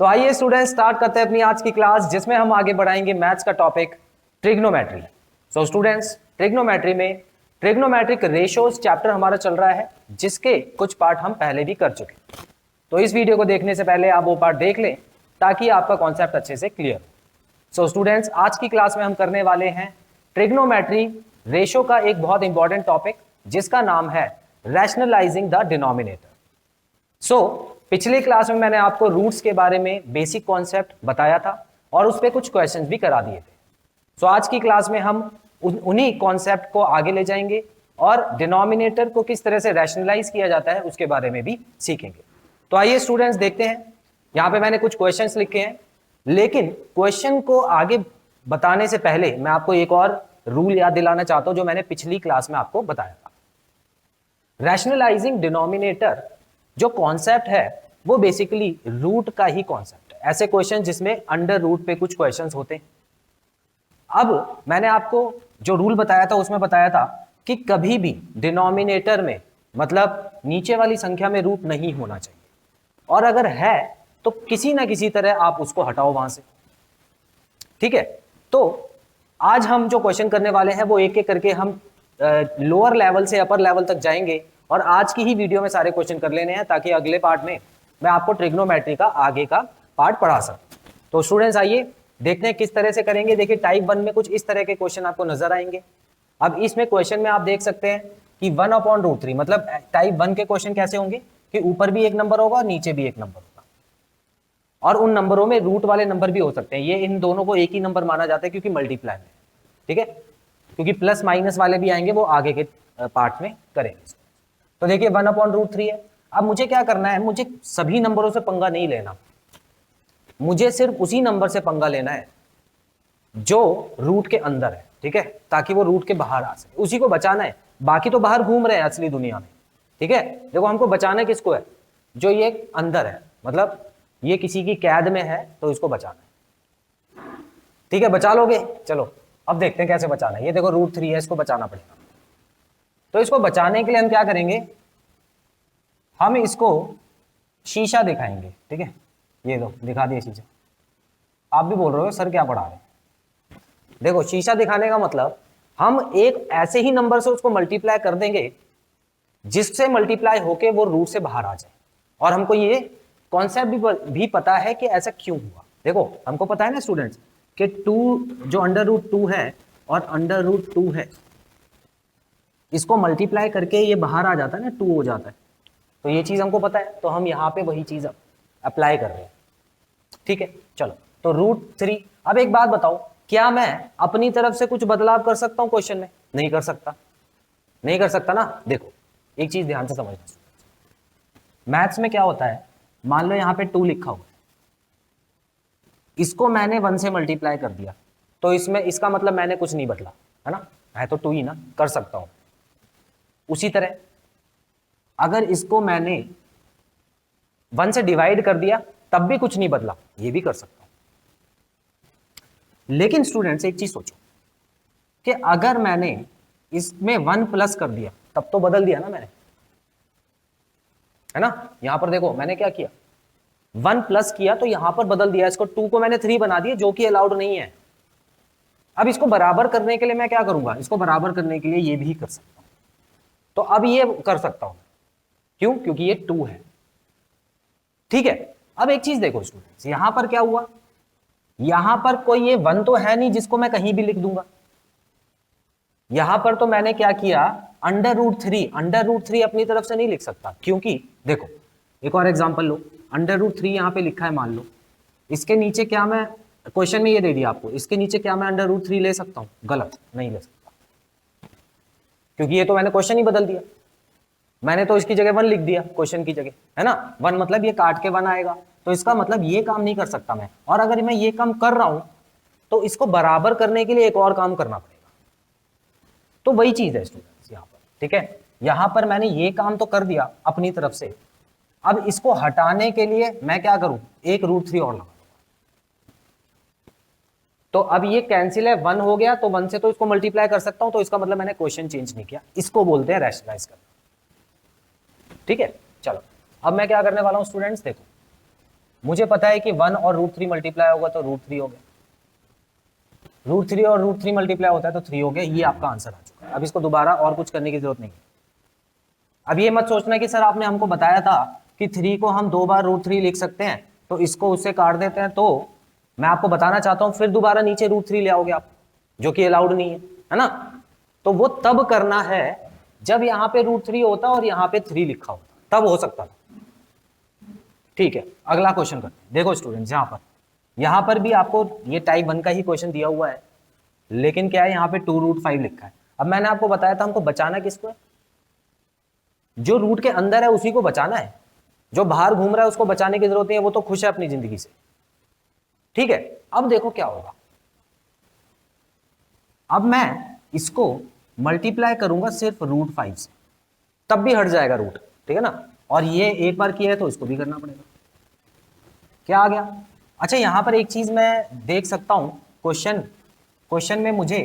तो आइए student start करते हैं अपनी आज की क्लास, जिसमें हम आगे बढ़ाएंगे मैथ्स का topic trigonometry. So students, trigonometry में ट्रिग्नोमेट्रिक रेशियोज चैप्टर हमारा चल रहा है, जिसके कुछ पार्ट हम पहले भी कर चुके हैं। तो इस वीडियो को देखने से पहले आप वो पार्ट देख लें ताकि आपका कॉन्सेप्ट अच्छे से क्लियर हो। सो स्टूडेंट्स, आज की क्लास में हम करने वाले हैं ट्रिग्नोमेट्री रेशियो का एक बहुत इंपॉर्टेंट टॉपिक, जिसका नाम है रैशनलाइजिंग द डिनोमिनेटर। पिछली क्लास में मैंने आपको रूट्स के बारे में बेसिक कॉन्सेप्ट बताया था और उस पर कुछ क्वेश्चंस भी करा दिए थे। आज की क्लास में हम उन्हीं कॉन्सेप्ट को आगे ले जाएंगे और डिनोमिनेटर को किस तरह से रैशनलाइज किया जाता है उसके बारे में भी सीखेंगे। तो आइए स्टूडेंट्स देखते हैं। यहाँ पे मैंने कुछ क्वेश्चंस लिखे हैं, लेकिन क्वेश्चन को आगे बताने से पहले मैं आपको एक और रूल याद दिलाना चाहता हूं जो मैंने पिछली क्लास में आपको बताया था। रैशनलाइजिंग डिनोमिनेटर जो कॉन्सेप्ट है वो बेसिकली रूट का ही कॉन्सेप्ट है। ऐसे क्वेश्चन जिसमें अंडर रूट पे कुछ क्वेश्चंस होते हैं। अब मैंने आपको जो रूल बताया था उसमें बताया था कि कभी भी डिनोमिनेटर में मतलब नीचे वाली संख्या में रूट नहीं होना चाहिए, और अगर है तो किसी ना किसी तरह आप उसको हटाओ वहां से। ठीक है, तो आज हम जो क्वेश्चन करने वाले हैं वो एक एक करके हम लोअर लेवल से अपर लेवल तक जाएंगे, और आज की ही वीडियो में सारे क्वेश्चन कर लेने हैं ताकि अगले पार्ट में मैं आपको ट्रिग्नोमेट्री का आगे का पार्ट पढ़ा सकूं। तो स्टूडेंट्स आइए देखते हैं किस तरह से करेंगे। देखिए, टाइप 1 में कुछ इस तरह के क्वेश्चन आपको नजर आएंगे। अब इसमें क्वेश्चन में आप देख सकते हैं कि 1/√3 मतलब टाइप 1 के क्वेश्चन कैसे होंगे कि ऊपर भी एक नंबर होगा और नीचे भी एक नंबर होगा, और उन नंबरों में रूट वाले नंबर भी हो सकते हैं। ये इन दोनों को एक ही नंबर माना जाता है क्योंकि मल्टीप्लाई में। ठीक है, क्योंकि प्लस माइनस वाले भी आएंगे, वो आगे के पार्ट में करेंगे। तो देखिए 1/√3 है। अब मुझे क्या करना है, मुझे सभी नंबरों से पंगा नहीं लेना, मुझे सिर्फ उसी नंबर से पंगा लेना है जो रूट के अंदर है। ठीक है, ताकि वो रूट के बाहर आ सके, उसी को बचाना है। बाकी तो बाहर घूम रहे हैं असली दुनिया में। ठीक है, देखो हमको बचाना किसको है, जो ये अंदर है, मतलब ये किसी की कैद में है तो इसको बचाना है। ठीक है, बचा लोगे? चलो अब देखते हैं कैसे बचाना है। ये देखो √3 है, इसको बचाना पड़ेगा। तो इसको बचाने के लिए हम क्या करेंगे, हम इसको शीशा दिखाएंगे। ठीक है, ये दो दिखा दिए शीशा। आप भी बोल रहे हो सर क्या पढ़ा रहे हैं। देखो, शीशा दिखाने का मतलब हम एक ऐसे ही नंबर से उसको मल्टीप्लाई कर देंगे जिससे मल्टीप्लाई होके वो रूट से बाहर आ जाए, और हमको ये कॉन्सेप्ट भी पता है कि ऐसा क्यों हुआ। देखो हमको पता है ना स्टूडेंट्स कि 2 जो √2 है और √2 है, इसको मल्टीप्लाई करके ये बाहर आ जाता है ना, 2 हो जाता है। तो ये चीज हमको पता है, तो हम यहाँ पे वही चीज अप्लाई कर रहे हैं। ठीक है, चलो तो √3। अब एक बात बताओ, क्या मैं अपनी तरफ से कुछ बदलाव कर सकता हूँ क्वेश्चन में? नहीं कर सकता, नहीं कर सकता ना। देखो एक चीज ध्यान से समझना, मैथ्स में क्या होता है, मान लो यहाँ पे 2 लिखा हुआ है, इसको मैंने 1 से मल्टीप्लाई कर दिया, तो इसमें इसका मतलब मैंने कुछ नहीं बदला, है ना, है तो 2 ही ना, कर सकता हूं। उसी तरह अगर इसको मैंने 1 से डिवाइड कर दिया तब भी कुछ नहीं बदला, ये भी कर सकता हूं। लेकिन स्टूडेंट्स एक चीज सोचो कि अगर मैंने इसमें 1 प्लस कर दिया तब तो बदल दिया ना मैंने, है ना। यहां पर देखो मैंने क्या किया, 1 प्लस किया तो यहां पर बदल दिया, इसको 2 को मैंने 3 बना दिया, जो कि अलाउड नहीं है। अब इसको बराबर करने के लिए मैं क्या करूंगा, इसको बराबर करने के लिए ये भी कर सकता हूं। तो अब ये कर सकता हूं, क्यों? क्योंकि ये 2 है। ठीक है, अब एक चीज देखो स्टूडेंट्स, यहां पर क्या हुआ, यहां पर कोई ये 1 तो है नहीं जिसको मैं कहीं भी लिख दूंगा। यहां पर तो मैंने क्या किया, √3 अपनी तरफ से नहीं लिख सकता, क्योंकि देखो एक और एग्जांपल लो, √3 यहां पे लिखा है, मान लो इसके नीचे क्या मैं, क्वेश्चन में ये दे दिया आपको, इसके नीचे क्या मैं √3 ले सकता हूं? गलत, नहीं ले सकता, क्योंकि ये तो मैंने क्वेश्चन ही बदल दिया। मैंने तो इसकी जगह 1 लिख दिया क्वेश्चन की जगह, है ना। 1 मतलब ये काट के 1 आएगा, तो इसका मतलब ये काम नहीं कर सकता मैं। और अगर मैं ये काम कर रहा हूं तो इसको बराबर करने के लिए एक और काम करना पड़ेगा। तो वही चीज है स्टूडेंट्स यहां पर। ठीक है, यहां पर मैंने ये काम तो कर दिया अपनी तरफ से, अब इसको हटाने के लिए मैं क्या करूं, एक √3 और लगा। तो अब ये कैंसिल है, 1 हो गया, तो 1 से तो इसको मल्टीप्लाई कर सकता हूं, तो इसका मतलब मैंने क्वेश्चन चेंज नहीं किया। इसको बोलते हैं रैशनलाइज करना। ठीक है, चलो अब मैं क्या करने वाला हूं स्टूडेंट्स, देखो मुझे पता है कि 1 और √3 मल्टीप्लाई होगा तो √3 हो गया, √3 और √3 मल्टीप्लाई होता है तो 3 हो गया। ये आपका आंसर आ चुका है। अब इसको दोबारा और कुछ करने की जरूरत नहीं है। अब ये मत सोचना कि सर आपने हमको बताया था कि 3 को हम 2 बार √3 लिख सकते हैं, तो इसको उससे काट देते हैं। तो मैं आपको बताना चाहता हूं फिर दोबारा नीचे √3 ले आओगे आप, जो कि अलाउड नहीं है ना। तो वो तब करना है जब यहां पे √3 होता और यहां पे 3 लिखा होता, तब हो सकता था। ठीक है, अगला क्वेश्चन करते हैं। देखो स्टूडेंट्स, यहां पर भी आपको ये टाइप 1 का ही क्वेश्चन दिया हुआ है, लेकिन क्या है यहाँ पे 2√5 लिखा है। अब मैंने आपको बताया था हमको बचाना किसको है, जो रूट के अंदर है उसी को बचाना है, जो बाहर घूम रहा है उसको बचाने की जरूरत नहीं है, वो तो खुश है अपनी जिंदगी से। ठीक है, अब देखो क्या होगा। अब मैं इसको मल्टीप्लाई करूंगा सिर्फ √5 से, तब भी हट जाएगा रूट, ठीक है ना। और ये एक बार किया है तो इसको भी करना पड़ेगा। क्या आ गया? अच्छा, यहां पर एक चीज मैं देख सकता हूं, क्वेश्चन में मुझे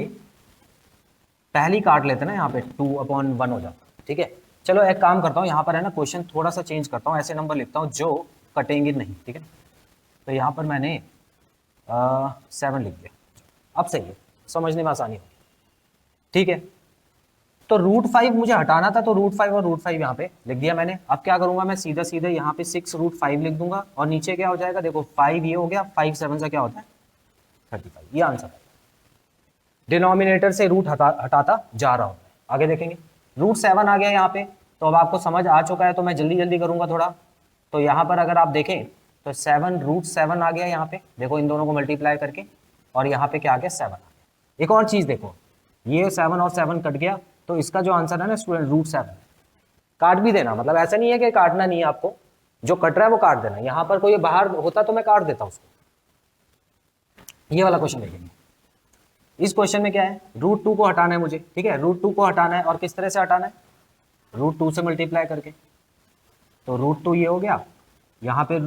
पहली काट लेते ना, यहाँ पे 2/1 हो जाता। ठीक है, चलो एक काम करता हूँ, यहाँ पर है ना क्वेश्चन थोड़ा सा चेंज करता हूँ, ऐसे नंबर लिखता हूँ जो कटेंगे नहीं। ठीक है, तो यहाँ पर मैंने 7 लिख दिया। अब सही है, समझने में आसानी होगी। ठीक है, तो √5 मुझे हटाना था, तो √5 और √5 यहाँ पे लिख दिया मैंने। अब क्या करूंगा मैं, सीधा सीधे यहाँ पे 6√5 लिख दूंगा और नीचे क्या हो जाएगा, देखो 5 ये हो गया, 5 7 से क्या होता है 35। ये आंसर है। डिनोमिनेटर से रूट हटाता जा रहा हूं। आगे देखेंगे, √7 आ गया यहाँ पे, तो अब आपको समझ आ चुका है, तो मैं जल्दी जल्दी करूंगा थोड़ा। तो यहाँ पर अगर आप देखें तो 7 √7 आ गया यहाँ पे, देखो इन दोनों को मल्टीप्लाई करके, और यहाँ पे क्या आ गया 7 आ गया। एक और चीज देखो, ये 7 और 7 कट गया, तो इसका जो आंसर है ना स्टूडेंट √7। काट भी देना, मतलब ऐसा नहीं है कि काटना नहीं है आपको, जो कट रहा है वो काट देना। यहाँ पर कोई बाहर होता तो मैं काट देता उसको। ये वाला क्वेश्चन देखेंगे। इस क्वेश्चन में क्या है, √2 को हटाना है मुझे। ठीक है, √2 को हटाना है, और किस तरह से हटाना है, √2 से मल्टीप्लाई करके। तो √2 ये हो गया, यहाँ पे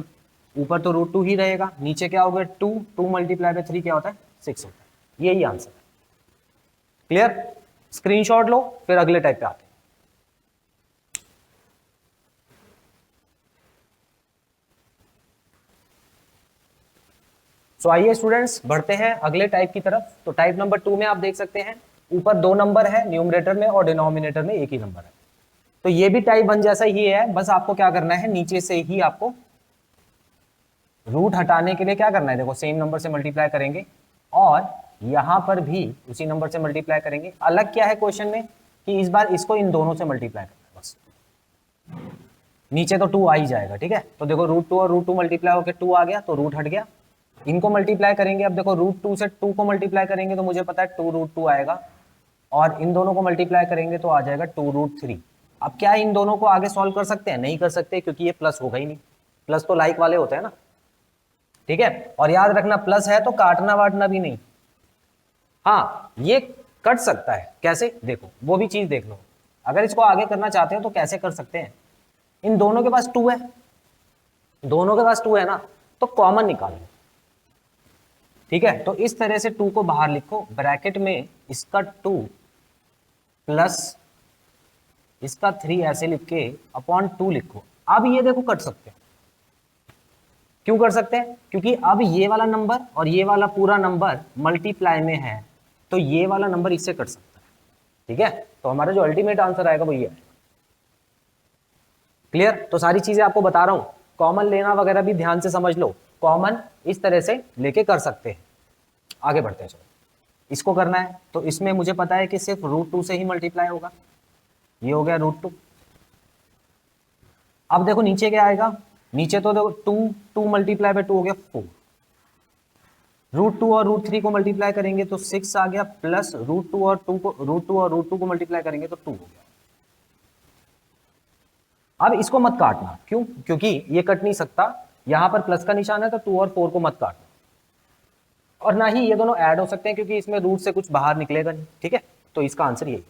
ऊपर तो √2 ही रहेगा, नीचे क्या हो गया 2 मल्टीप्लाई बाय 3 क्या होता है 6 होता है। यही आंसर है। क्लियर? स्क्रीनशॉट लो, फिर अगले टाइप पे आते हैं। तो आइए स्टूडेंट्स बढ़ते हैं अगले टाइप की तरफ। तो टाइप नंबर 2 में आप देख सकते हैं ऊपर 2 नंबर है न्यूमरेटर में, और डिनोमिनेटर में एक ही नंबर है। तो ये भी टाइप 1 जैसा ही है, बस आपको क्या करना है, नीचे से ही आपको रूट हटाने के लिए क्या करना है, देखो सेम नंबर से मल्टीप्लाई करेंगे, और यहां पर भी उसी नंबर से मल्टीप्लाई करेंगे। अलग क्या है क्वेश्चन में कि इस बार इसको इन दोनों से मल्टीप्लाई करना है बस, नीचे तो 2 आ ही जाएगा। ठीक है, तो देखो √2 और √2 मल्टीप्लाई होकर 2 आ गया, तो रूट हट गया। इनको मल्टीप्लाई करेंगे, अब देखो √2 से 2 को मल्टीप्लाई करेंगे तो मुझे पता है 2√2 आएगा, और इन दोनों को मल्टीप्लाई करेंगे तो आ जाएगा 2√3। अब क्या इन दोनों को आगे सॉल्व कर सकते हैं? नहीं कर सकते, क्योंकि ये प्लस होगा ही नहीं। प्लस तो लाइक वाले होते हैं ना। ठीक है, और याद रखना प्लस है तो काटना वाटना भी नहीं। हाँ, ये कट सकता है, कैसे देखो, वो भी चीज देख लो। अगर इसको आगे करना चाहते हो तो कैसे कर सकते हैं, इन दोनों के पास 2 है, दोनों के पास 2 है ना, तो कॉमन निकालो। ठीक है, तो इस तरह से 2 को बाहर लिखो, ब्रैकेट में इसका 2 प्लस इसका 3 ऐसे लिख के अपॉन 2 लिखो। अब ये देखो कट सकते हैं। क्यों कर सकते हैं? क्योंकि अब ये वाला नंबर और ये वाला पूरा नंबर मल्टीप्लाई में है, तो ये वाला नंबर इससे कट सकता है। ठीक है, तो हमारा जो अल्टीमेट आंसर आएगा वो ये है। क्लियर? तो सारी चीजें आपको बता रहा हूं, कॉमन लेना वगैरह भी ध्यान से समझ लो। कॉमन इस तरह से लेके कर सकते हैं। आगे बढ़ते हैं, चलो इसको करना है, तो इसमें मुझे पता है कि सिर्फ √2 से ही मल्टीप्लाई होगा। ये हो गया √2। अब देखो नीचे क्या आएगा, नीचे तो देखो 2 मल्टीप्लाई बाय 2 हो गया 4। √2 और √3 को मल्टीप्लाई करेंगे तो 6 आ गया, प्लस √2 और √2 को मल्टीप्लाई करेंगे तो 2 हो गया। अब इसको मत काटना, क्यों? क्योंकि ये कट नहीं सकता, यहां पर प्लस का निशान है, तो 2 और 4 को मत काटना, और ना ही ये दोनों ऐड हो सकते हैं, क्योंकि इसमें रूट से कुछ बाहर निकलेगा नहीं। ठीक है, तो इसका आंसर यही है।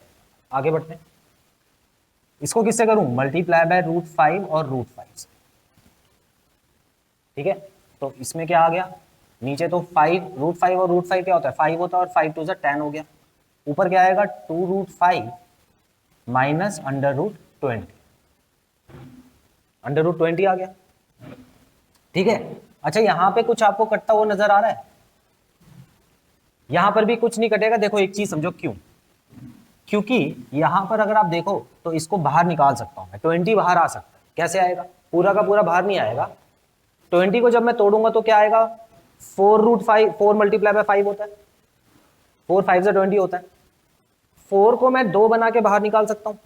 आगे बढ़ते हैं, इसको किससे करूं, मल्टीप्लाई बाय √5 और √5 से। ठीक है, तो इसमें क्या आ गया, नीचे तो 5 √5 और √5 क्या होता है 5 होता है, और 5 2 10 हो गया। ऊपर क्या आएगा 2√5 माइनस √20, √20 आ गया। ठीक है, अच्छा यहां पे कुछ आपको कटता हुआ नजर आ रहा है? यहां पर भी कुछ नहीं कटेगा। देखो एक चीज समझो, क्यों? क्योंकि यहां पर अगर आप देखो तो इसको बाहर निकाल सकता हूं मैं, 20 बाहर आ सकता है। कैसे आएगा? पूरा का पूरा बाहर नहीं आएगा। 20 को जब मैं तोड़ूंगा तो क्या आएगा? 4√5, 4 मल्टीप्लाई बाय 5 होता है, 4 5 से 20 होता है। 4 को मैं 2 बना के बाहर निकाल सकता हूं,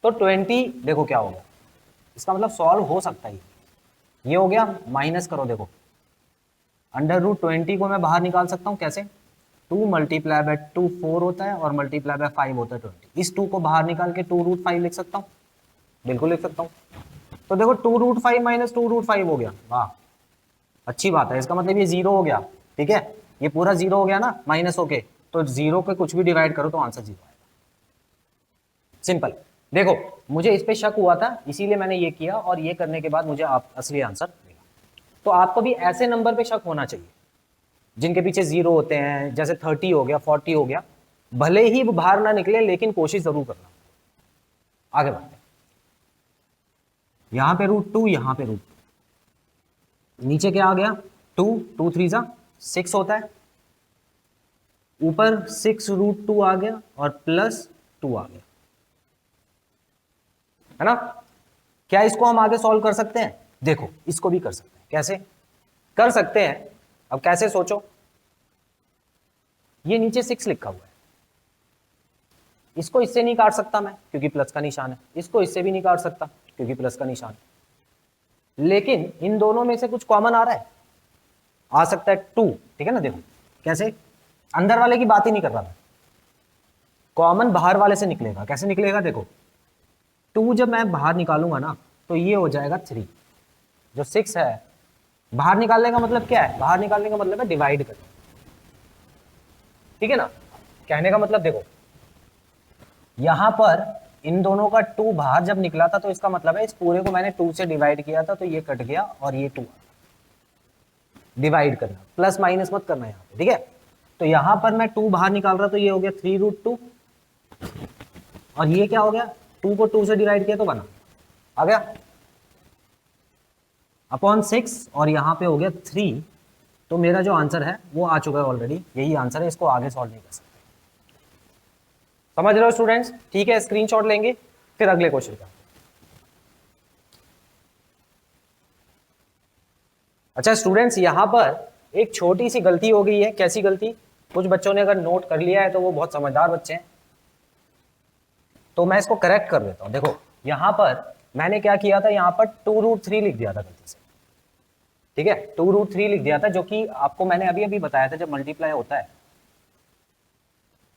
तो 20 देखो क्या हो गया, इसका मतलब सॉल्व हो सकता है। ये हो गया, माइनस करो, देखो √20 को मैं बाहर निकाल सकता हूं। कैसे? 2 मल्टीप्लाई बाय 2 4 होता है और मल्टीप्लाई बाय 5 होता है 20। इस 2 को बाहर निकाल के 2√5 लिख सकता हूं, बिल्कुल लिख सकता हूं। तो देखो 2√5 माइनस 2√5 हो गया। वाह, अच्छी बात है। इसका मतलब ये 0 हो गया, ठीक है, ये पूरा 0 हो गया ना माइनस होके, तो 0 पे कुछ भी डिवाइड करो तो आंसर 0 आएगा। सिंपल। देखो मुझे इस पे शक हुआ था, इसीलिए मैंने ये किया, और ये करने के बाद मुझे असली आंसर मिला। तो आपको भी ऐसे नंबर पे शक होना चाहिए जिनके पीछे 0 होते हैं, जैसे 30 हो गया, 40 हो गया। भले ही वो बाहर ना निकले लेकिन कोशिश जरूर करना। आगे बढ़ते हैं। यहां पे √2, यहां पे √2, नीचे क्या आ गया? 2, 2 3 जा 6 होता है, ऊपर 6√2 आ गया और प्लस 2 आ गया, है ना? क्या इसको हम आगे सॉल्व कर सकते हैं? देखो इसको भी कर सकते हैं। कैसे कर सकते हैं? अब कैसे, सोचो। ये नीचे 6 लिखा हुआ है, इसको इससे नहीं काट सकता मैं क्योंकि प्लस का निशान है, इसको इससे भी नहीं काट सकता क्योंकि प्लस का निशान है। लेकिन इन दोनों में से कुछ कॉमन आ रहा है, आ सकता है 2, ठीक है ना? देखो कैसे, अंदर वाले की बात ही नहीं कर रहा मैं, कॉमन बाहर वाले से निकलेगा। कैसे निकलेगा? देखो 2 जब मैं बाहर निकालूंगा ना तो ये हो जाएगा 3, जो 6 है बाहर निकालने का मतलब क्या है? बाहर निकालने का मतलब है डिवाइड करना, ठीक है ना? कहने का मतलब देखो, यहां पर इन दोनों का 2 बाहर जब निकला था तो इसका मतलब है इस पूरे को मैंने 2 से डिवाइड किया था, तो ये कट गया और ये 2 डिवाइड करना, प्लस माइनस मत करना यहाँ पे, ठीक है? तो यहां पर मैं 2 बाहर निकाल रहा तो ये हो गया 3√2, और ये क्या हो गया? 2 को 2 से डिवाइड किया तो बना आ गया अपॉन 6, और यहां पे हो गया 3। तो मेरा जो आंसर है वो आ चुका है ऑलरेडी, यही आंसर है, इसको आगे सॉल्व नहीं कर सकते। समझ रहे हो स्टूडेंट्स? ठीक है, स्क्रीनशॉट लेंगे फिर अगले क्वेश्चन का। अच्छा स्टूडेंट्स, यहां पर एक छोटी सी गलती हो गई है। कैसी गलती? कुछ बच्चों ने अगर नोट कर लिया है तो वो बहुत समझदार बच्चे हैं, तो मैं इसको करेक्ट कर देता हूं। देखो यहां पर मैंने क्या किया था, यहां पर 2√3 लिख दिया था गलती से, ठीक है? 2√3 लिख दिया था, जो कि आपको मैंने अभी अभी बताया था, जब मल्टीप्लाई होता है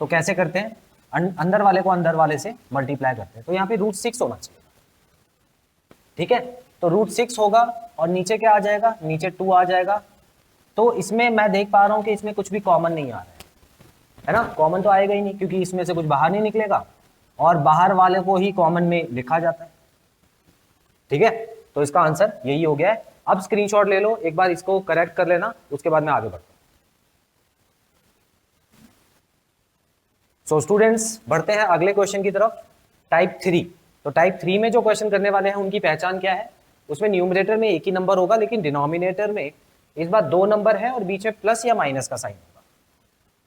तो कैसे करते हैं, अंदर वाले को अंदर वाले से मल्टीप्लाई करते हैं। तो यहाँ पे √6 होना चाहिए, ठीक है? तो √6 होगा और नीचे क्या आ जाएगा? नीचे 2 आ जाएगा। तो इसमें मैं देख पा रहा हूं कि इसमें कुछ भी कॉमन नहीं आ रहा है ना? कॉमन तो आएगा ही नहीं क्योंकि इसमें से कुछ बाहर नहीं निकलेगा, और बाहर वाले को ही कॉमन में लिखा जाता है, ठीक है? तो इसका आंसर यही हो गया है। अब स्क्रीनशॉट ले लो, एक बार इसको करेक्ट कर लेना, उसके बाद मैं आगे बढ़ता हूं। सो स्टूडेंट्स बढ़ते हैं अगले क्वेश्चन की तरफ, टाइप 3। तो टाइप 3 में जो क्वेश्चन करने वाले हैं उनकी पहचान क्या है? उसमें न्यूमरेटर में एक ही नंबर होगा, लेकिन डिनोमिनेटर में इस बार 2 नंबर है और बीच में प्लस या माइनस का साइन होगा,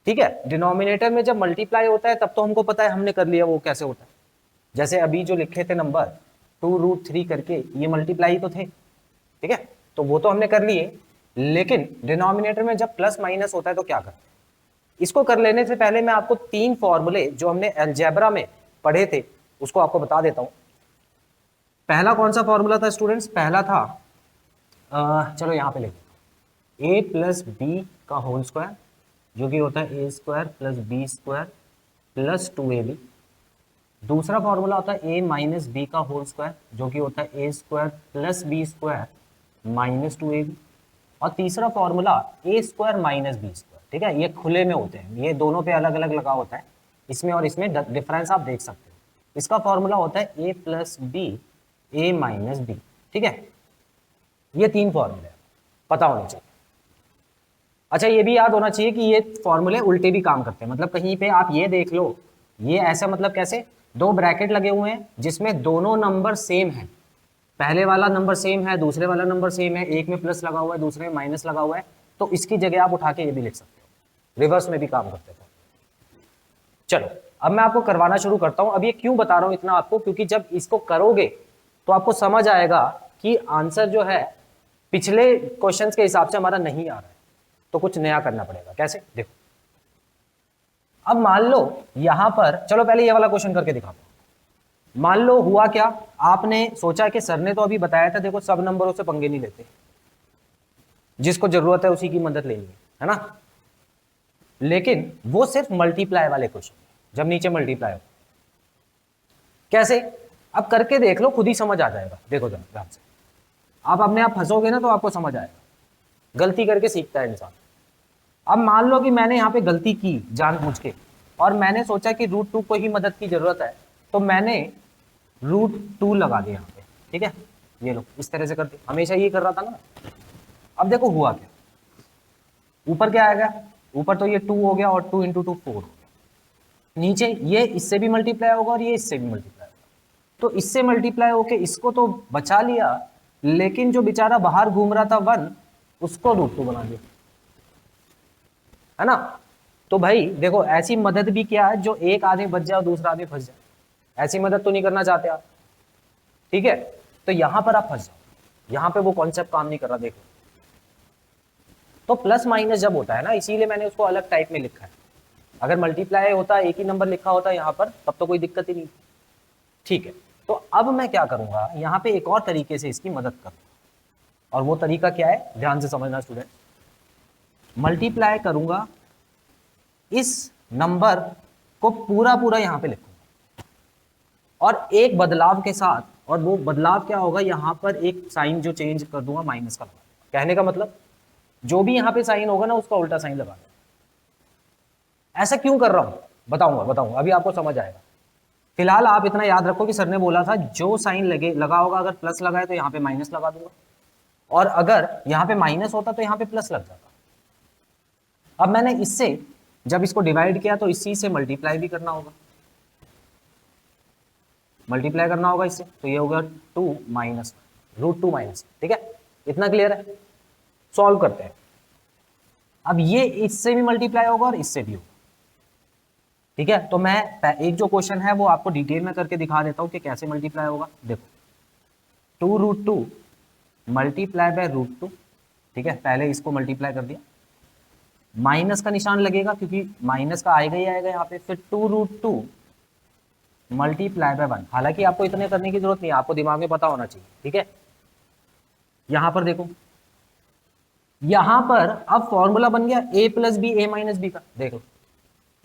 ठीक है? डिनोमिनेटर में जब मल्टीप्लाई होता है तब तो हमको पता है, हमने कर लिया वो कैसे होता है। जैसे अभी जो लिखे थे नंबर 2√3 करके, ये मल्टीप्लाई तो थे, ठीक है? तो वो तो हमने कर लिए, लेकिन डिनोमिनेटर में जब प्लस माइनस होता है तो क्या करते हैं? इसको कर लेने से पहले मैं आपको 3 फॉर्मूले जो हमने अलजेब्रा में पढ़े थे उसको आपको बता देता हूं। पहला कौन सा फॉर्मूला था स्टूडेंट्स? पहला था चलो यहां पे लिखते हैं, a प्लस बी का होल स्क्वायर, जो कि होता है a square plus B square plus 2ab। दूसरा फॉर्मूला होता है a माइनस बी का होल स्क्वायर, जो कि होता है a square plus B square minus 2ab। और तीसरा formula a square minus B square, ठीक है? ये खुले में होते हैं, ये दोनों पे अलग अलग लगा होता है, इसमें और इसमें डिफरेंस आप देख सकते हो। इसका फॉर्मूला होता है a plus B a minus B, ठीक है? ये 3 फॉर्मूले पता होने चाहिए। अच्छा ये भी याद होना चाहिए कि ये फॉर्मूले उल्टे भी काम करते हैं, मतलब कहीं पे आप ये देख लो, ये ऐसा मतलब कैसे, 2 ब्रैकेट लगे हुए हैं जिसमें दोनों नंबर सेम हैं, पहले वाला नंबर सेम है, दूसरे वाला नंबर सेम है, एक में प्लस लगा हुआ है, दूसरे में माइनस लगा हुआ है, तो इसकी जगह आप उठा के ये भी लिख सकते हो, रिवर्स में भी काम करते थे। चलो अब मैं आपको करवाना शुरू करता हूं। अब ये क्यों बता रहा हूं इतना आपको, क्योंकि जब इसको करोगे तो आपको समझ आएगा कि आंसर जो है पिछले क्वेश्चंस के हिसाब से हमारा नहीं आ रहा है, तो कुछ नया करना पड़ेगा। कैसे, देखो अब मान लो यहां पर, चलो पहले ये वाला क्वेश्चन करके दिखाता हूं। मान लो हुआ क्या, आपने सोचा कि सर ने तो अभी बताया था देखो सब नंबरों से पंगे नहीं लेते, जिसको जरूरत है उसी की मदद लेनी है ना, लेकिन वो सिर्फ मल्टीप्लाई वाले क्वेश्चन, जब नीचे मल्टीप्लाई हो। कैसे, अब करके देख लो, खुद ही समझ आ जाएगा। देखो जरा ध्यान से, आप अपने आप फंसोगे ना तो आपको समझ आएगा, गलती करके सीखता है इंसान। अब मान लो कि मैंने यहाँ पे गलती की जानबूझ के, और मैंने सोचा कि √2 को ही मदद की जरूरत है, तो मैंने √2 लगा दिया यहाँ पे, ठीक है, ये लो इस तरह से कर दिया, हमेशा ये कर रहा था ना। अब देखो हुआ क्या, ऊपर क्या आएगा, ऊपर तो ये 2 हो गया और 2 × 2 4 हो गया, नीचे ये इससे भी मल्टीप्लाई होगा और ये इससे भी मल्टीप्लाई होगा, तो इससे मल्टीप्लाई होके इसको तो बचा लिया, लेकिन जो बेचारा बाहर घूम रहा था 1, उसको √2 बना दिया, है ना। तो भाई देखो ऐसी मदद भी क्या है, जो एक आदमी बच जाए और दूसरा आदमी फंस जाए, ऐसी मदद तो नहीं करना चाहते आप, ठीक है। तो यहां पर आप फंस जाओ, यहां पे वो कॉन्सेप्ट काम नहीं कर रहा, देखो। तो प्लस माइनस जब होता है ना, इसीलिए मैंने उसको अलग टाइप में लिखा है। अगर मल्टीप्लाई होता, एक ही नंबर लिखा होता यहाँ पर, तब तो कोई दिक्कत ही नहीं, ठीक है। तो अब मैं क्या करूंगा, यहाँ पे एक और तरीके से इसकी मदद करूंगा, और वो तरीका क्या है, ध्यान से समझना स्टूडेंट। मल्टीप्लाई करूंगा, इस नंबर को पूरा पूरा यहाँ पे लिखूंगा, और एक बदलाव के साथ, और वो बदलाव क्या होगा, यहाँ पर एक साइन जो चेंज कर दूंगा, माइनस का लगा। कहने का मतलब जो भी यहाँ पे साइन होगा ना, उसका उल्टा साइन लगा दो। ऐसा क्यों कर रहा हूं, बताऊंगा, अभी आपको समझ आएगा। फिलहाल आप इतना याद रखो कि सर ने बोला था जो साइन लगा होगा, अगर प्लस लगा है तो यहाँ पे माइनस लगा दूंगा, और अगर यहाँ पे माइनस होता तो यहाँ पे प्लस लग जाता। अब मैंने इससे जब इसको डिवाइड किया तो इसी से मल्टीप्लाई भी करना होगा, इससे, तो ये होगा 2 माइनस √2 माइनस, ठीक है, इतना क्लियर है। सॉल्व करते हैं। अब ये इससे भी मल्टीप्लाई होगा और इससे भी होगा, ठीक है। तो मैं एक जो क्वेश्चन है वो आपको डिटेल में करके दिखा देता हूं कि कैसे मल्टीप्लाई होगा। देखो 2√2 मल्टीप्लाई बाय √2, ठीक है, पहले इसको मल्टीप्लाई कर दिया, माइनस का निशान लगेगा क्योंकि माइनस का आएगा ही आएगा यहाँ पे, फिर 2√2 मल्टीप्लाई बाय 1। हालांकि आपको इतने करने की जरूरत नहीं है, आपको दिमाग में पता होना चाहिए, ठीक है। यहां पर देखो, यहां पर अब फॉर्मूला बन गया a + b a - b का। देखो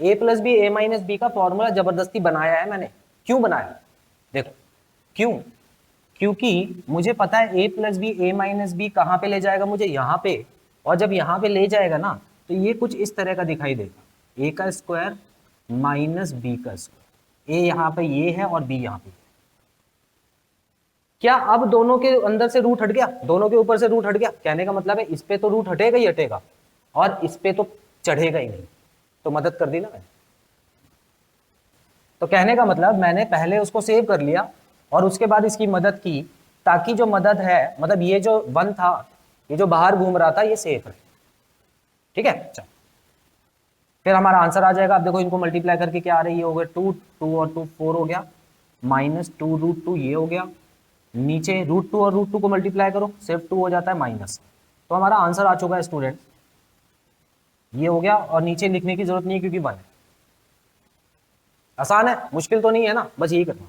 a + b a - b का फॉर्मूला जबरदस्ती बनाया है मैंने। क्यों बनाया, देखो क्यों, क्योंकि मुझे पता है a + b a - b कहां पे ले जाएगा मुझे, यहां पे, और जब यहां पे ले जाएगा ना तो ये कुछ इस तरह का दिखाई देगा, a का स्क्वायर माइनस b का स्क्वायर। a यहाँ पे ये है और b यहाँ पे। क्या अब दोनों के अंदर से रूट हट गया, दोनों के ऊपर से रूट हट गया, कहने का मतलब है इस पे तो रूट हटेगा ही हटेगा, और इस पे तो चढ़ेगा ही नहीं, तो मदद कर दी ना मैंने। तो कहने का मतलब मैंने पहले उसको सेव कर लिया और उसके बाद इसकी मदद की, ताकि जो मदद है, मतलब ये जो 1 था, ये जो बाहर घूम रहा था, ये सेफ रहे, ठीक है। चल फिर हमारा आंसर आ जाएगा। अब देखो इनको मल्टीप्लाई करके क्या आ रही है, हो गया 2 2 और 2 4 हो गया, -2√2 ये हो गया, नीचे √2 और √2 को मल्टीप्लाई करो, सिर्फ 2 हो जाता है माइनस। तो हमारा आंसर आ चुका है स्टूडेंट, ये हो गया, और नीचे लिखने की जरूरत नहीं है क्योंकि 1 है। आसान है, मुश्किल तो नहीं है ना, बस यही करना।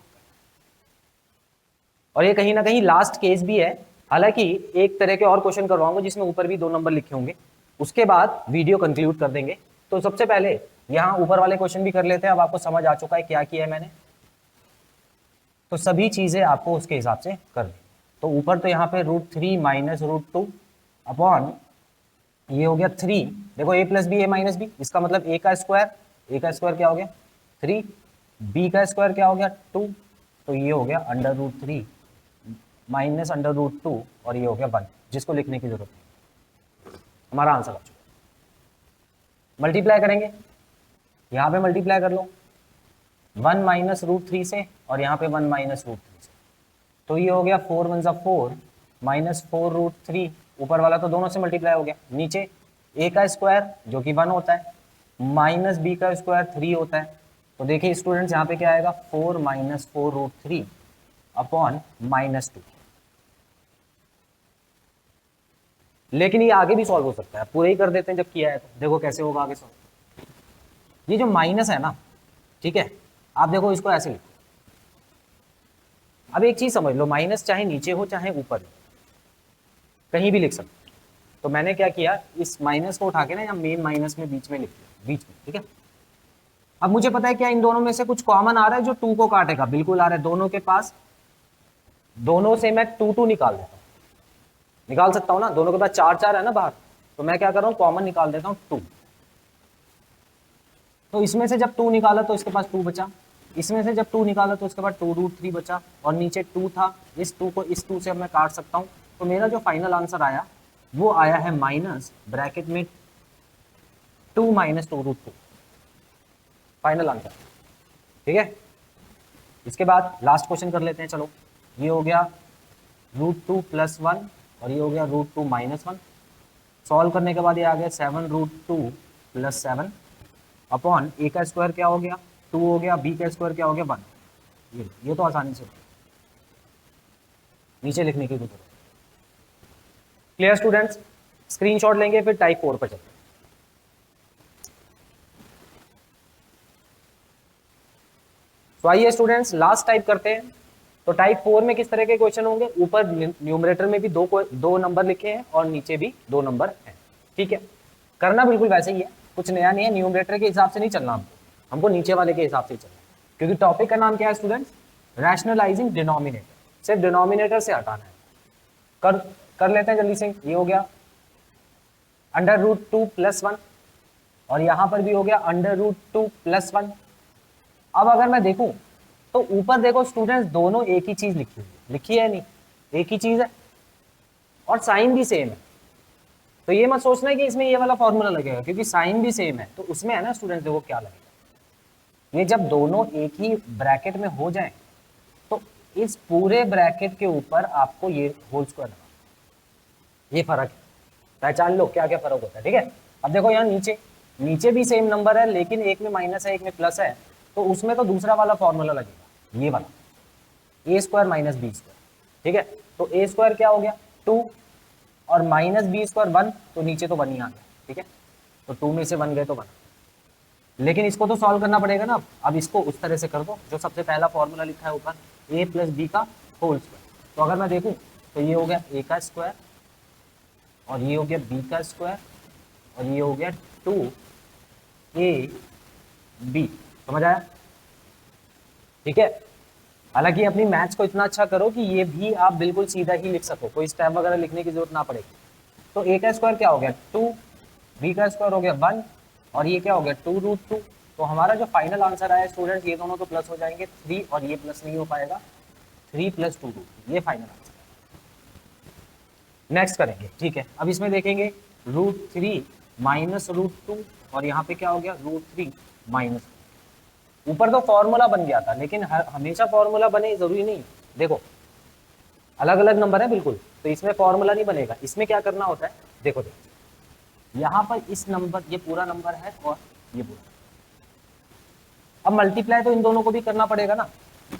और ये कहीं ना कहीं लास्ट केस भी है, हालांकि एक तरह के और क्वेश्चन करवाऊंगा जिसमें ऊपर भी 2 नंबर लिखे होंगे, उसके बाद वीडियो कंक्लूड कर देंगे। तो सबसे पहले यहाँ ऊपर वाले क्वेश्चन भी कर लेते हैं। अब आपको समझ आ चुका है क्या किया है मैंने, तो सभी चीजें आपको उसके हिसाब से कर दी। तो ऊपर तो यहाँ पे √3 माइनस √2 अपॉन ये हो गया 3। देखो a + b a - b, इसका मतलब a का स्क्वायर क्या हो गया 3, b का स्क्वायर क्या हो गया 2, तो ये हो गया √3 माइनस √2 और ये हो गया 1, जिसको लिखने की जरूरत नहीं। हमारा आंसर आ चुका। मल्टीप्लाई करेंगे, यहाँ पे मल्टीप्लाई कर लो 1 - √3 से, और यहाँ पे 1 - √3 से, तो ये हो गया 4 वन ज़ा 4 माइनस 4√3, ऊपर वाला तो दोनों से मल्टीप्लाई हो गया, नीचे a का स्क्वायर जो कि 1 होता है माइनस b का स्क्वायर 3 होता है। तो देखिए स्टूडेंट्स यहाँ पे क्या आएगा 4 माइनस 4√3 अपॉन -2। लेकिन ये आगे भी सॉल्व हो सकता है, पूरे ही कर देते हैं जब किया है तो। देखो कैसे होगा आगे सॉल्व। ये जो माइनस है ना, ठीक है, आप देखो इसको ऐसे लिखो। अब एक चीज समझ लो, माइनस चाहे नीचे हो चाहे ऊपर हो, कहीं भी लिख सकते। तो मैंने क्या किया, इस माइनस को उठा के ना यहाँ मेन माइनस में बीच में लिख दिया, बीच में, ठीक है। अब मुझे पता है क्या इन दोनों में से कुछ कॉमन आ रहा है जो 2 को काटेगा, बिल्कुल आ रहा है दोनों के पास। दोनों से मैं 2 निकाल देता हूँ, निकाल सकता हूँ ना, दोनों के पास 4 है ना बाहर। तो मैं क्या कर रहा हूँ, कॉमन निकाल देता हूँ 2। तो इसमें से जब 2 निकाला तो इसके पास 2 बचा, इसमें से जब 2 निकाला तो उसके बाद 2√3 बचा, और नीचे 2 था, इस 2 को इस 2 से अब मैं काट सकता हूँ। तो मेरा जो फाइनल आंसर आया वो आया है माइनस ब्रैकेट में 2 माइनस 2√2, फाइनल आंसर, ठीक है। इसके बाद लास्ट क्वेश्चन कर लेते हैं, चलो। ये हो गया √2 + 1 और ये हो गया √2 - 1। सॉल्व करने के बाद ये आ गया 7√2 + 7 अपॉन a का स्क्वायर क्या हो गया 2 हो गया, b का स्क्वायर क्या हो गया 1। ये तो आसानी से नीचे लिखने की जरूरत। क्लियर स्टूडेंट्स, स्क्रीनशॉट लेंगे फिर टाइप 4 पर चलते हैं। तो आइए स्टूडेंट्स लास्ट टाइप करते हैं। तो टाइप 4 में किस तरह के क्वेश्चन होंगे, ऊपर न्यूमरेटर में भी दो नंबर लिखे हैं और नीचे भी 2 नंबर हैं, ठीक है। करना बिल्कुल वैसे ही है, कुछ नया नहीं है, न्यूमरेटर के हिसाब से नहीं चलना हमको नीचे वाले के हिसाब से ही चलना है। क्योंकि टॉपिक का नाम क्या है स्टूडेंट्स, रैशनलाइजिंग डिनोमिनेटर, सिर्फ डिनोमिनेटर से हटाना है। कर लेते हैं जल्दी से। ये हो गया √2 + 1 और यहां पर भी हो गया √2 + 1। अब अगर मैं देखूं तो ऊपर देखो स्टूडेंट्स दोनों एक ही चीज लिखी है नहीं, एक ही चीज है और साइन भी सेम है। तो ये मत सोचना कि इसमें ये वाला फॉर्मूला लगेगा, क्योंकि साइन भी सेम है। तो उसमें है ना स्टूडेंट्स, देखो क्या लगेगा, ये जब दोनों एक ही ब्रैकेट में हो जाए तो इस पूरे ब्रैकेट के ऊपर आपको ये होल स्क्वायर लगा, ये फर्क है, पहचान लो क्या क्या फर्क होता है, ठीक है। अब देखो यहाँ नीचे भी सेम नंबर है, लेकिन एक में माइनस है एक में प्लस है, तो उसमें तो दूसरा वाला फॉर्मूला लगेगा, ये वाला a² - b², ठीक है। तो a² क्या हो गया 2 और -b² 1, तो नीचे तो 1 ही आ गया, ठीक है। तो 2 में से 1 गए तो 1, लेकिन इसको तो सॉल्व करना पड़ेगा ना। अब इसको उस तरह से कर दो जो सबसे पहला फॉर्मूला लिखा है ऊपर, a + b का होल स्क्वायर। तो अगर मैं देखूं तो ये हो गया a का स्क्वायर और ये हो गया b का स्क्वायर और ये हो गया 2ab, समझ आया, ठीक है। हालांकि अपनी मैथ्स को इतना अच्छा करो कि ये भी आप बिल्कुल सीधा ही लिख सको, कोई स्टेप वगैरह लिखने की जरूरत ना पड़ेगी। तो a का स्क्वायर क्या हो गया 2, b का स्क्वायर हो गया 1 और ये क्या हो गया 2√2। तो हमारा जो फाइनल आंसर आया स्टूडेंट्स, ये दोनों तो प्लस हो जाएंगे 3 और ये प्लस नहीं हो पाएगा, 3 + 2√2, ये फाइनल आंसर। नेक्स्ट करेंगे, ठीक है। अब इसमें देखेंगे √3 - √2 और यहाँ पे क्या हो गया √3 - ऊपर तो फॉर्मूला बन गया था, लेकिन हमेशा फॉर्मूला बने जरूरी नहीं। देखो अलग अलग नंबर है बिल्कुल, तो इसमें फॉर्मूला नहीं बनेगा। इसमें क्या करना होता है, देखो यहाँ पर इस नंबर, ये पूरा नंबर है और ये पूरा, अब मल्टीप्लाई तो इन दोनों को भी करना पड़ेगा ना।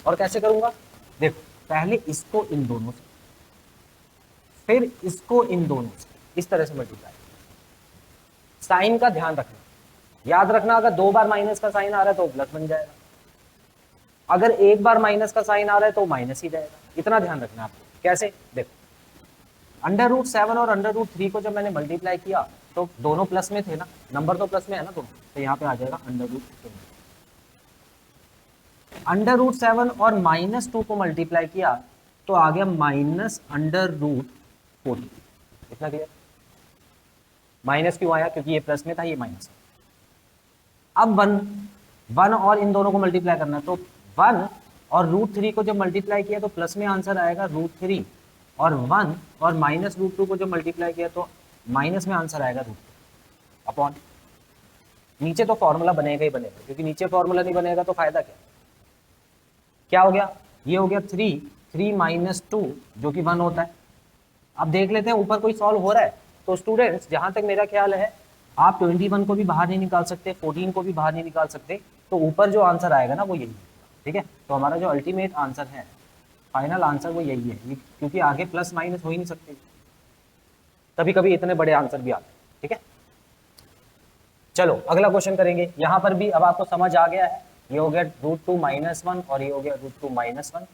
और कैसे करूंगा, देखो पहले इसको इन दोनों से, फिर इसको इन दोनों से, इस तरह से मल्टीप्लाई। साइन का ध्यान रखना, याद रखना, अगर 2 बार माइनस का साइन आ रहा है तो प्लस बन जाएगा, अगर 1 बार माइनस का साइन आ रहा है तो माइनस ही जाएगा। इतना ध्यान रखना आपको। कैसे, देखो √7 और √3 को जब मैंने मल्टीप्लाई किया तो दोनों प्लस में थे ना, नंबर तो प्लस में है ना दोनों, तो यहाँ पे आ जाएगा √7 और -2 को मल्टीप्लाई किया तो आ गया -√14। इतना क्लियर, माइनस क्यों आया, क्योंकि ये प्लस में था, ये माइनस। अब 1 और इन दोनों को मल्टीप्लाई करना है, तो 1 और √3 को जब मल्टीप्लाई किया तो प्लस में आंसर आएगा √3 और 1 और -√2 को जब मल्टीप्लाई किया तो माइनस में आंसर आएगा √2 अपॉन, नीचे तो फॉर्मूला बनेगा ही बनेगा, क्योंकि नीचे फॉर्मूला नहीं बनेगा तो फायदा क्या हो गया, ये हो गया 3 3 माइनस 2 जो कि 1 होता है। अब देख लेते हैं ऊपर कोई सॉल्व हो रहा है। तो स्टूडेंट्स जहां तक मेरा ख्याल है आप 21 को भी बाहर नहीं निकाल सकते, 14 को भी बाहर नहीं निकाल सकते, तो ऊपर जो आंसर आएगा ना वो यही है। ठीक है, तो हमारा जो अल्टीमेट आंसर है, फाइनल आंसर वो यही है, क्योंकि आगे प्लस माइनस हो ही नहीं सकते, कभी कभी इतने बड़े आंसर भी आते हैं। ठीक है, चलो अगला क्वेश्चन करेंगे। यहां पर भी अब आपको समझ आ गया है, ये हो गया √2 -1 और ये हो गया √2 -1।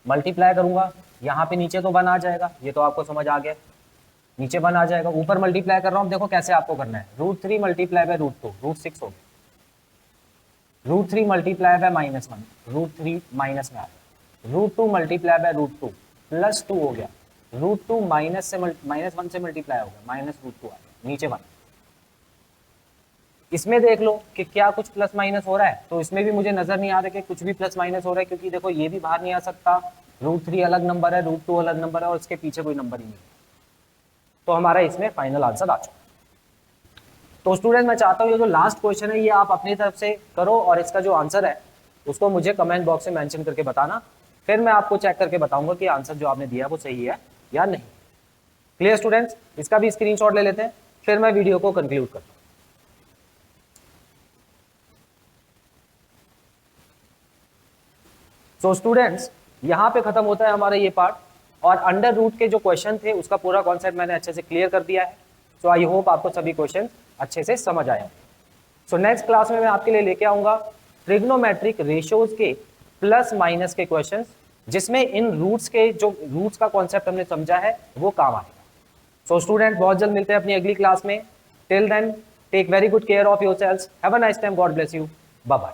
मल्टीप्लाई करूंगा, यहाँ पे नीचे तो 1 आ जाएगा, ये तो आपको समझ आ गया, नीचे 1 आ जाएगा, ऊपर मल्टीप्लाई कर रहा हूँ, देखो कैसे आपको करना है, √3 मल्टीप्लाई बाय √2, √6 हो गया, √3 मल्टीप्लाई बाय -1, √3 माइनस में आ गया, √2 मल्टीप्लाई बाय √2 +2 हो गया, √2 -1 से मल्टीप्लाई हो गया, -√2 आ गया, नीचे 1। इसमें देख लो कि क्या कुछ प्लस माइनस हो रहा है, तो इसमें भी मुझे नजर नहीं आ रहा कि कुछ भी प्लस माइनस हो रहा है, क्योंकि देखो ये भी बाहर नहीं आ सकता, √3 अलग नंबर है, √2 अलग नंबर है और इसके पीछे कोई नंबर ही नहीं है, तो हमारा इसमें फाइनल आंसर आ चुका। तो स्टूडेंट मैं चाहता हूँ ये जो लास्ट क्वेश्चन है ये आप अपनी तरफ से करो और इसका जो आंसर है उसको मुझे कमेंट बॉक्स में मेंशन करके बताना, फिर मैं आपको चेक करके बताऊंगा कि आंसर जो आपने दिया वो सही है या नहीं। क्लियर स्टूडेंट्स, इसका भी स्क्रीनशॉट ले लेते हैं, फिर मैं वीडियो को कंक्लूड करता हूँ। सो स्टूडेंट्स यहाँ पे खत्म होता है हमारा ये पार्ट, और अंडर रूट के जो क्वेश्चन थे उसका पूरा कॉन्सेप्ट मैंने अच्छे से क्लियर कर दिया है। सो आई होप आपको सभी क्वेश्चन अच्छे से समझ आए। सो नेक्स्ट क्लास में मैं आपके लिए लेके आऊंगा ट्रिग्नोमेट्रिक रेशियोज के प्लस माइनस के क्वेश्चंस, जिसमें इन रूट्स के जो रूट्स का कॉन्सेप्ट हमने समझा है वो काम आएगा। सो स्टूडेंट बहुत जल्द मिलते हैं अपनी अगली क्लास में। Till then take very good care of yourselves, have a nice time, God bless you, bye bye.